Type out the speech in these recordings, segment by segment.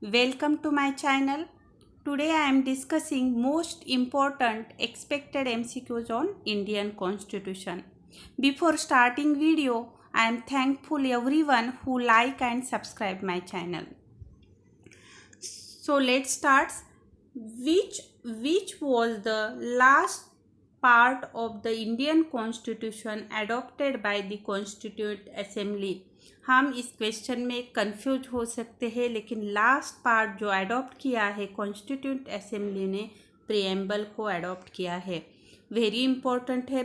Welcome to my channel. Today I am discussing most important expected MCQs on Indian Constitution. Before starting video, I am thankful everyone who like and subscribe my channel. So let's start. Which was the last part of the Indian Constitution adopted by the Constituent Assembly? हम इस question में confuse हो सकते हैं, लेकिन last part जो adopt किया है कॉन्स्टिट्यूंट असेंबली ने, प्रिएम्बल को अडॉप्ट किया है। वेरी इंपॉर्टेंट है,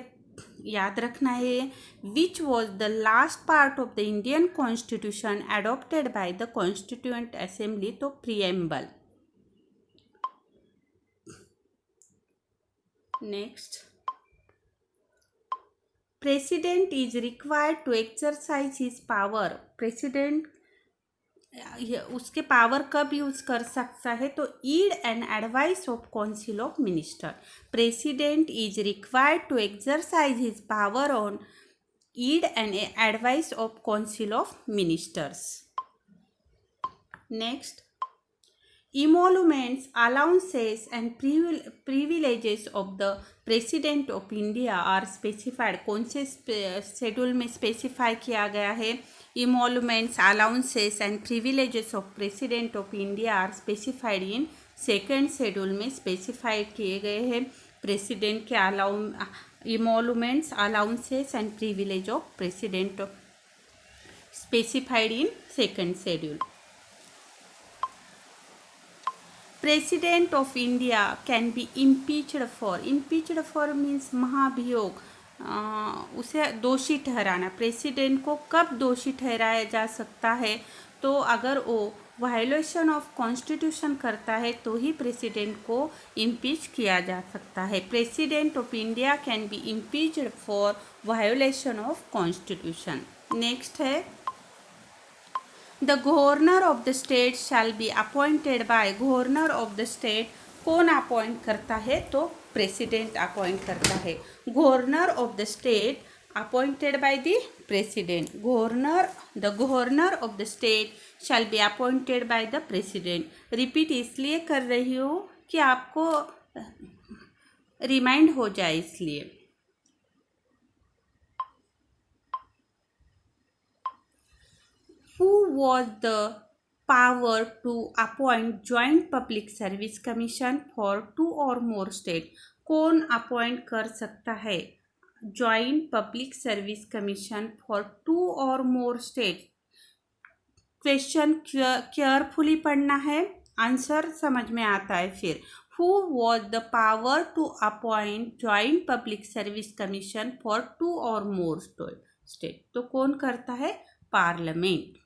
याद रखना है। Which was the last part of the Indian constitution adopted by the constituent assembly? तो preamble. Next, president is required to exercise his power. President उसके पावर कब यूज कर सकता है? तो aid and advice of council of minister. President is required to exercise his power on aid and advice of council of ministers. Next, emoluments, allowances and privileges of the president of India are specified। कौन से schedule में specify किया गया है? emoluments, allowances and privileges of president of India are specified in second schedule में specified किए गए हैं। प्रेसिडेंट के emoluments, allowances and privilege of president specified in second schedule. President of India can be impeached for means महाभियोग, उसे दोषी ठहराना। President को कब दोषी ठहराया जा सकता है? तो अगर वो वायोलेशन ऑफ कॉन्स्टिट्यूशन करता है तो ही प्रेसिडेंट को इम्पीच किया जा सकता है। President of India can be impeached for violation of constitution. Next है, the governor of the state shall be appointed by. Governor of the state कौन अपॉइंट करता है? तो प्रेसिडेंट अपॉइंट करता है। Governor of the state appointed by the president. The governor of the state shall be appointed by the president. Repeat इसलिए कर रही हूँ कि आपको रिमाइंड हो जाए, इसलिए। Who was the power to appoint joint public service commission for two or more state? कौन अपॉइंट कर सकता है joint public service commission for two or more state? Question carefully पढ़ना है, आंसर समझ में आता है फिर। Who was the power to appoint joint public service commission for two or more state? तो कौन करता है? Parliament.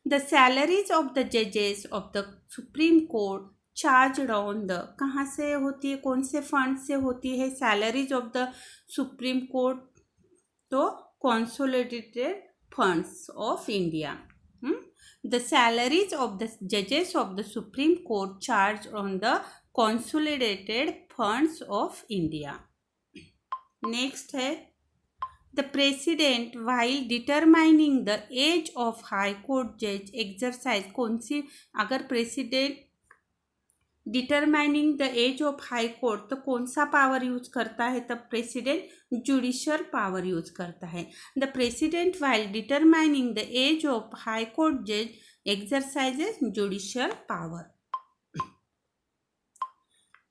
The salaries of the judges of the Supreme Court charged on the, कहाँ से होती है, कौन से फंड से होती है salaries of the supreme court? तो consolidated funds of India. The salaries of the judges of the Supreme Court charged on the consolidated funds of India. Next है, the president while determining the age of high court judge exercise। कौन सी? अगर president determining the age of high court तो कौन सा power use करता है? तब प्रेसिडेंट जुडिशियल पावर यूज करता है। The president while determining the age of high court judge exercises judicial power।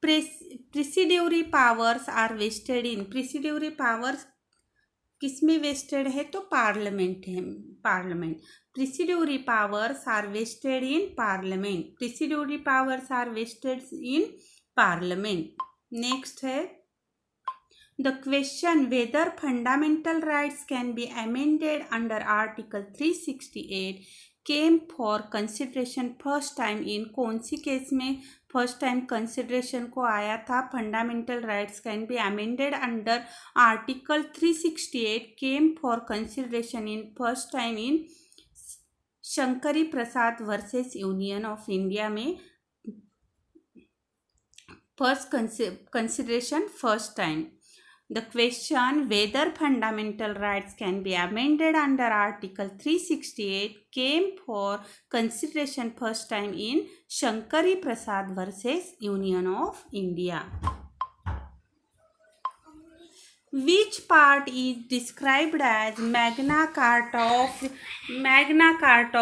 Residuary powers are vested in. Residuary powers किस में वेस्टेड है? तो पार्लियामेंट है, parliament. Residuary powers are vested in parliament. Residuary powers are vested in parliament. Next है, the question whether fundamental rights can be amended under article 368 came for consideration first time in. कौन सी case में first time consideration को आया था? Fundamental rights can be amended under article 368 came for consideration in first time in Shankari Prasad versus union of India में first consideration first time. The question whether fundamental rights can be amended under Article 368 came for consideration first time in Shankari Prasad versus Union of India. Which part is described as Magna Carta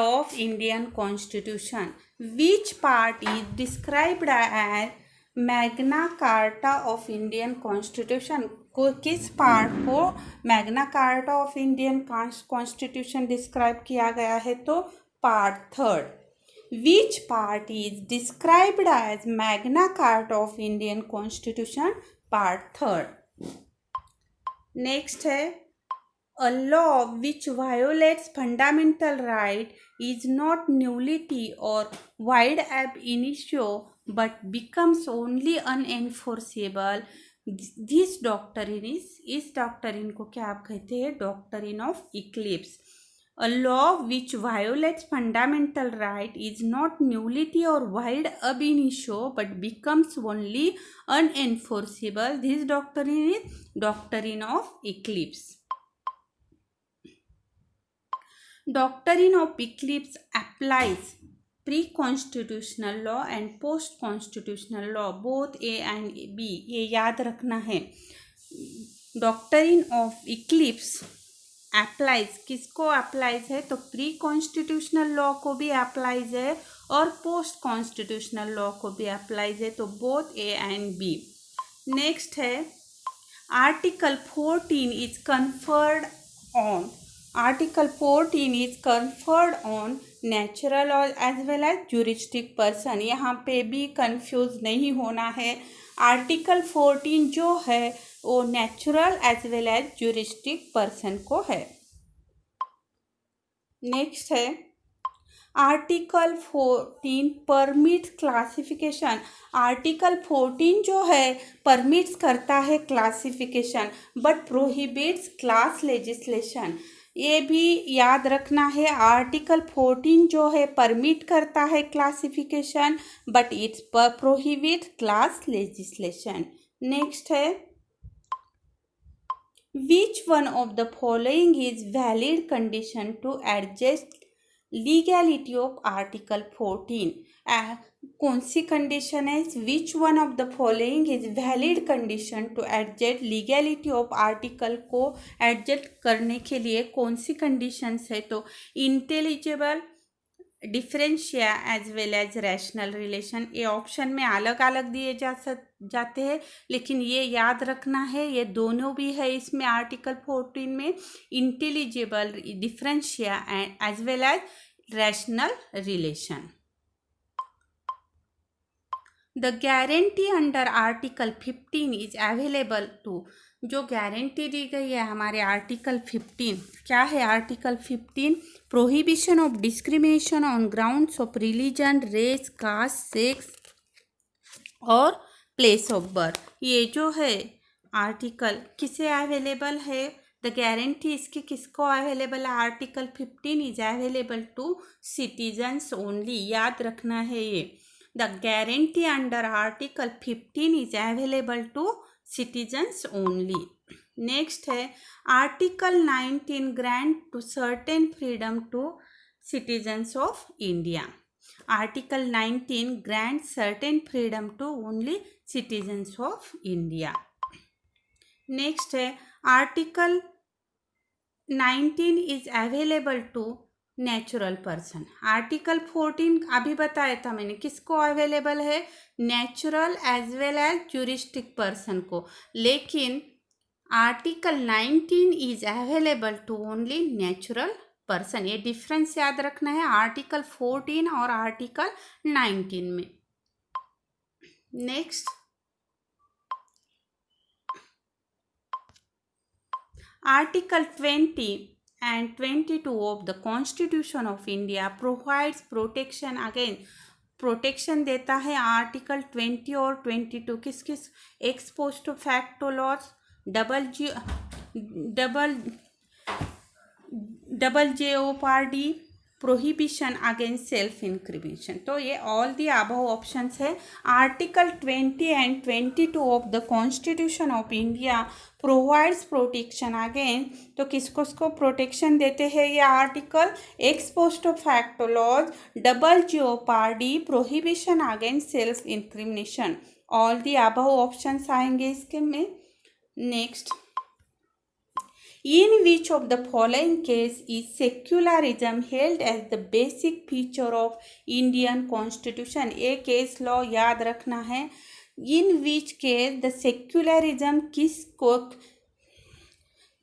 of Indian Constitution? Which part is described as Magna Carta of Indian constitution को किस part को Magna Carta of Indian constitution describe किया गया है? तो part third. Which part is described as Magna Carta of Indian constitution? Part third. Next है a law which violates fundamental right is not nullity or void ab initio but becomes only unenforceable. This doctrine इस doctrine को क्या आप कहते हैं? Doctrine of Eclipse. A law which violates fundamental right is not nullity or void ab initio but becomes only unenforceable. This doctrine is doctrine of eclipse. Doctrine of eclipse applies pre-constitutional law and post-constitutional law, both A and B. ये याद रखना है। Doctrine of eclipse applies किसको applies है? तो pre-constitutional law को भी applies है और post-constitutional law को भी applies है, तो both A and B. Next है Article 14 is conferred on Article 14 is conferred on natural or as well as juristic person. यहाँ पे भी कंफ्यूज नहीं होना है। आर्टिकल 14 जो है वो natural as well as juristic person को है। नेक्स्ट है आर्टिकल 14 परमिट क्लासिफिकेशन। आर्टिकल 14 जो है परमिट्स करता है classification but prohibits class legislation. ये भी याद रखना है। आर्टिकल 14 जो है परमिट करता है classification but it's prohibit class legislation. Next है which one of the following is valid condition to adjust legality of article 14? कौन सी कंडीशन है? Which one of the following is valid condition to adjust legality of article को adjust करने के लिए कौन सी कंडीशंस है? तो intelligible, differentia as well as rational relation. ये ऑप्शन में अलग अलग दिए जाते हैं लेकिन ये याद रखना है ये दोनों भी है इसमें आर्टिकल 14 में, intelligible, differentia as well as rational relation. The guarantee under article 15 is available to. जो गारंटी दी गई है हमारे आर्टिकल 15, क्या है article 15? Prohibition of discrimination on grounds of religion, race, caste, sex और प्लेस ऑफ बर्थ। ये जो है आर्टिकल किसे अवेलेबल है? द गारंटी इसकी किसको अवेलेबल है? Article 15 is available to citizens only. याद रखना है ये। The guarantee under article 15 is available to citizens only. Next है article 19 grant to certain freedom to citizens of India. Article 19 grant certain freedom to only citizens of India. Next है article 19 is available to natural person. Article 14 अभी बताया था मैंने किसको available है? Natural as well as juristic person को, लेकिन article 19 is available to only natural person. ये डिफरेंस याद रखना है आर्टिकल 14 और आर्टिकल 19 में। Next article 20 and 22 of the Constitution of India provides protection again। Protection देता है आर्टिकल 20 और 22 किस किस? Ex post facto laws, double jeopardy, prohibition against self incrimination. तो ये ऑल दी अबव ऑप्शंस है। Article 20 and 22 of the constitution of India provides protection against, तो किसको प्रोटेक्शन देते हैं ये article? Ex post facto laws, double jeopardy, prohibition against self incrimination. All the above options आएंगे इसके में। Next, in which of the following case is secularism held as the basic feature of Indian Constitution? ये case law याद रखना है। in which case the secularism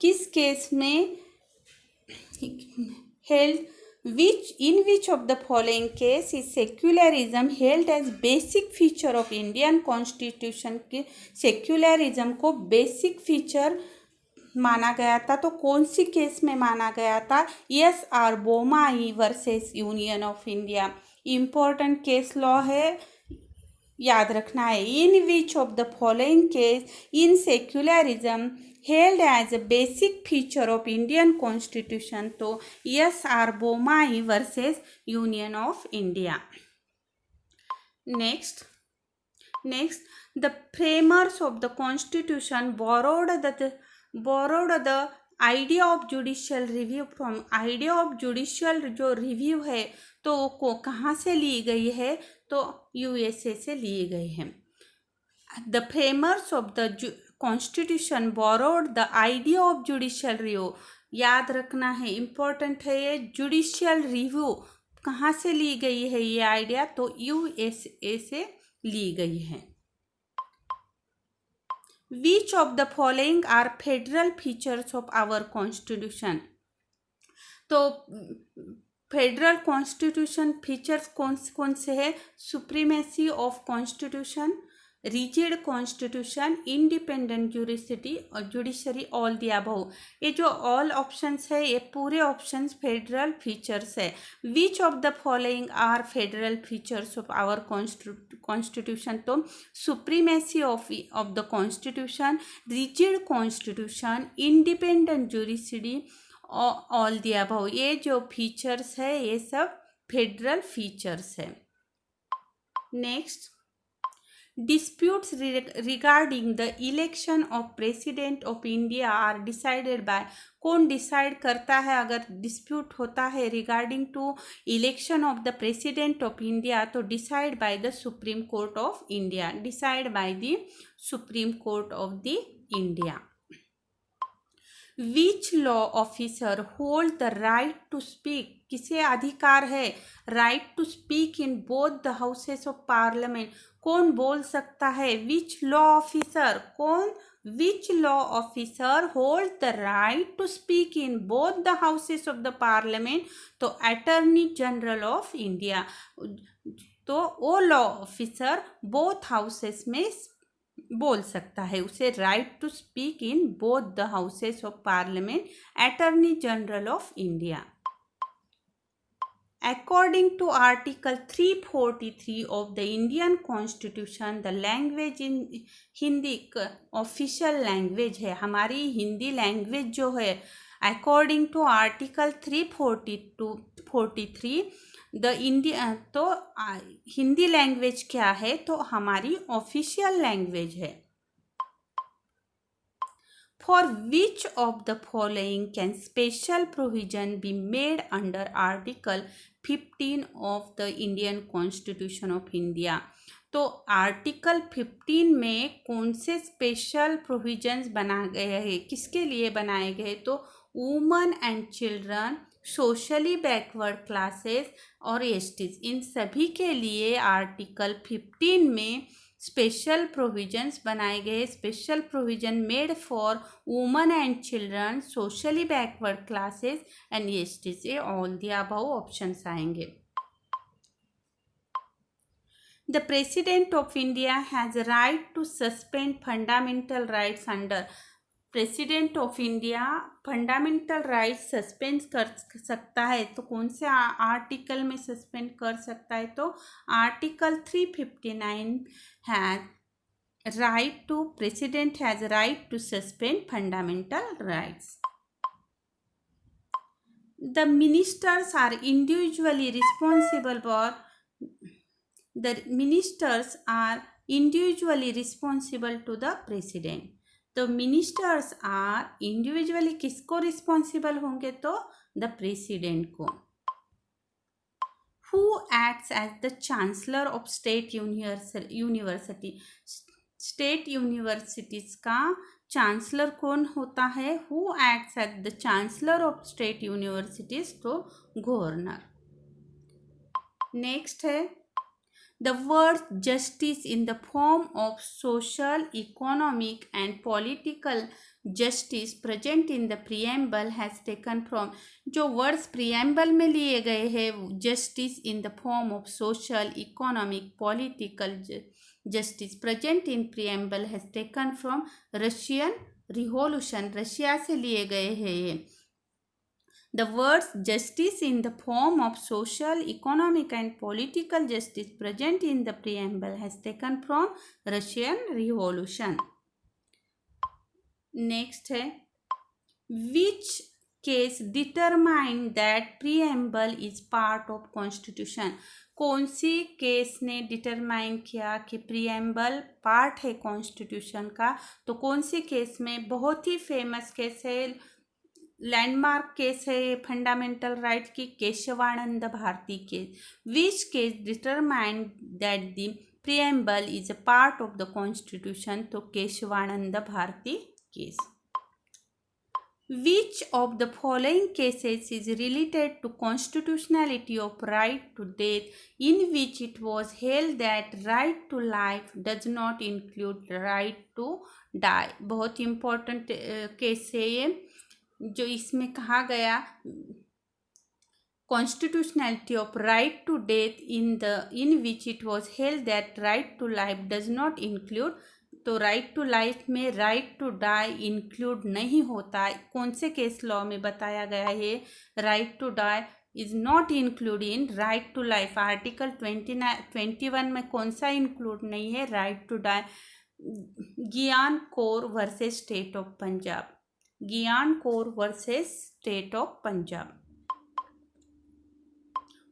किस case में held, in which of the following case is secularism held as basic feature of Indian Constitution? के secularism को basic feature माना गया था, तो कौन सी केस में माना गया था? S R Bommai versus union of India. Important case law है, याद रखना है। In which of the following case in secularism held as a basic feature of Indian constitution? तो S R Bommai versus union of India. Next, the framers of the constitution borrowed the idea of judicial review from, idea of judicial जो review है तो को कहाँ से ली गई है? तो यूएसए से ली गई है। The framers of the constitution borrowed the idea of judicial review, याद रखना है, इम्पोर्टेंट है ये। जुडिशियल रिव्यू कहाँ से ली गई है ये आइडिया? तो यूएसए से ली गई है। Which of the following are federal features of our constitution? तो फेडरल कॉन्स्टिट्यूशन फीचर्स कौन से है? Supremacy of constitution, rigid constitution, independent judiciary, all the above. ये जो ऑल ऑप्शंस है ये पूरे ऑप्शंस फेडरल फीचर्स है। Which of the following are federal features of our constitution? तो supremacy of the constitution, rigid constitution, independent judiciary, all the above. ये जो features है ये सब फेडरल फीचर्स है। Next, disputes regarding the election of president of India are decided by, कौन decide करता है अगर डिस्प्यूट होता है regarding to election of the president of India? तो decide by the supreme court of India, decide by the supreme court of the India. Which law officer hold the right to speak, किसे अधिकार है right to speak in both the houses of parliament? कौन बोल सकता है? Which law officer, कौन? Which law officer hold the right to speak in both the houses of the parliament? तो attorney general of India. तो वो law officer both houses में बोल सकता है, उसे right to speak in both the houses of parliament, attorney general of India. According to Article 343 of the Indian Constitution, the language in Hindi official language है, हमारी Hindi language जो है according to article 343 the India, तो Hindi language क्या है? तो हमारी official language है। For which of the following can special provision be made under Article 15 of the Indian Constitution of India? तो आर्टिकल 15 में कौन से स्पेशल प्रोविजंस बना गए हैं, किसके लिए बनाए गए? तो women and children, socially backward classes और एसटीज, इन सभी के लिए आर्टिकल 15 में स्पेशल प्रोविजंस बनाए गए। Special provision made for women and children, socially backward classes and STs. ये ऑल द अबव ऑप्शंस आएंगे। The president of India has right to suspend fundamental rights under, president of India fundamental rights suspend कर सकता है, तो कौन से article में suspend कर सकता है? तो article 359 has right to, president has right to suspend fundamental rights. The ministers are individually responsible for the ministers are individually responsible to the president. तो मिनिस्टर्स आर इंडिविजुअली किसको रिस्पॉन्सिबल होंगे? तो the president को. Who acts as the chancellor of state university? State universities का chancellor कौन होता है? Who acts as the chancellor of state universities? तो गवर्नर. नेक्स्ट है the word justice in the form of social, economic and political justice present in the preamble has taken from. जो words preamble में लिए गए हैं justice in the form of social, economic, political justice present in preamble has taken from Russian Revolution. Russia से लिए गए हैं ये. The words justice in the form of social, economic and political justice present in the preamble has taken from Russian Revolution. Next है which case determined that preamble is part of constitution? कौन सी case ने determine किया कि preamble part है constitution का? तो कौन सी केस में? बहुत ही फेमस केस है, लैंडमार्क केस है फंडामेंटल राइट की, Kesavananda Bharati case. Which case determined that the preamble is a part of the constitution? तो Kesavananda Bharati case. Which of the following cases is related to constitutionality of right to death in which it was held that right to life does not include right to die? बहुत important case है ये, जो इसमें कहा गया constitutionality of right to death in which it was held that right to life does not include. तो right to life में right to die include नहीं होता. कौन से केस लॉ में बताया गया है right to die is not include in right to life? Article 21 में कौन सा इंक्लूड नहीं है? Right to die. Gian Kaur versus state of Punjab. Gyan Kaur versus State of Punjab.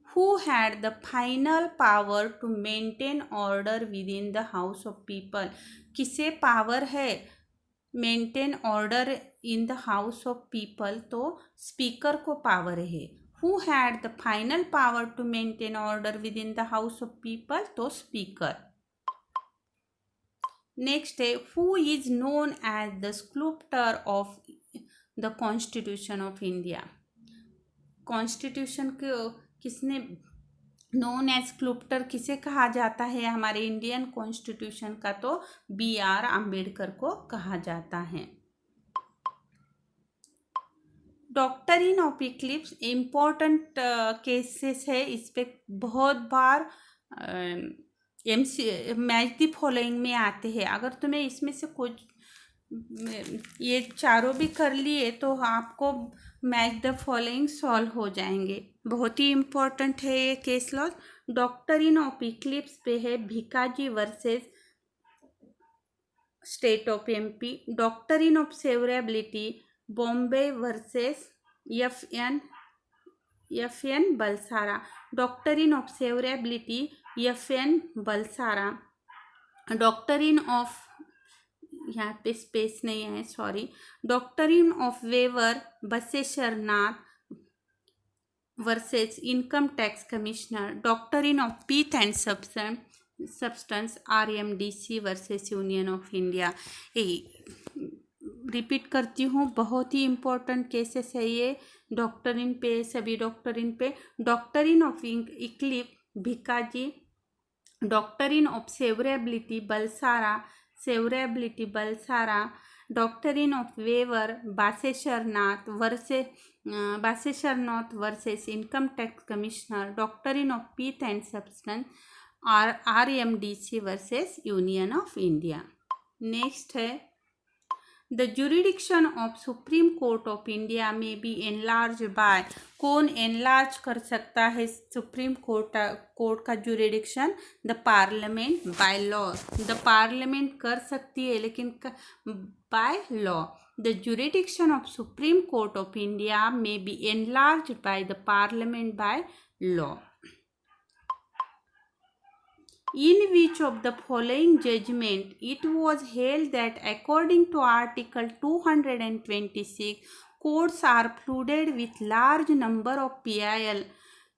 Who had the final power to maintain order within the House of People? किसे power है maintain order in the house of people? तो speaker को power है. Who had the final power to maintain order within the House of People? तो speaker. Next है who is known as the sculptor of the Constitution of India? Constitution को किसने known as sculptor किसे कहा जाता है हमारे इंडियन कॉन्स्टिट्यूशन का? तो B.R. आम्बेडकर को कहा जाता है. Doctrine of Eclipse important cases है, इस पे बहुत बार मैच द फॉलोइंग में आते हैं. अगर तुम्हें इसमें से कुछ ये चारों भी कर लिए तो आपको मैच द फॉलोइंग सॉल्व हो जाएंगे. बहुत ही इम्पोर्टेंट है ये case law. Doctrine of eclipse पे है Bhikaji versus state of MP. Doctrine of severability Bombay versus FN Balsara. Doctrine of severability FN Balsara. Doctrine of, यहाँ पे स्पेस नहीं है sorry, doctrine of waiver Basheshwarnath versus income tax commissioner. Doctrine of pith and substance RMDC versus union of India. Repeat करती हूँ, बहुत ही important cases है ये doctrine पे, सभी डॉक्ट्रिन पे. Doctrine of eclipse Bhikaji. Doctrine of severability Balsara. Doctrine of waiver Basheshwarnath versus income tax commissioner. Doctrine of pith and substance RMDC versus union of India. Next है the jurisdiction of Supreme court of India में be enlarge by, कौन enlarge कर सकता है Supreme Court का jurisdiction? The parliament by law, the parliament कर सकती है लेकिन by law. The jurisdiction of Supreme Court of India may be enlarged by the Parliament by law. In which of the following judgment it was held that according to Article 226, courts are flooded with large number of PIL,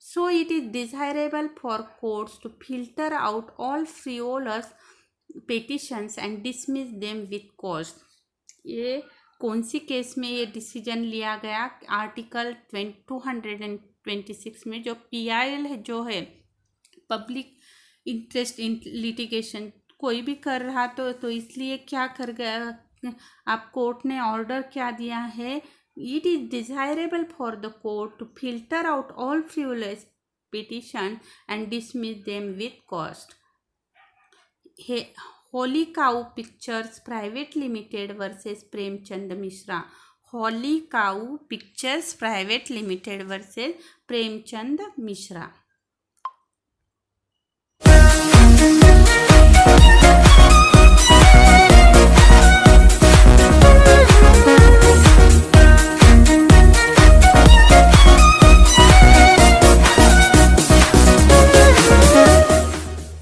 so it is desirable for courts to filter out all frivolous petitions and dismiss them with cost. ये कौन सी case में ये decision लिया गया? Article 226 में जो PIL है, जो है पब्लिक इंटरेस्ट इन लिटिगेशन, कोई भी कर रहा तो इसलिए क्या कर गया, आप कोर्ट ने ऑर्डर क्या दिया है? It is desirable for the court to filter out all frivolous petition and dismiss them with cost. Holy Cow Pictures Private Limited versus Premchand Mishra. Holy Cow Pictures Private Limited versus Premchand Mishra.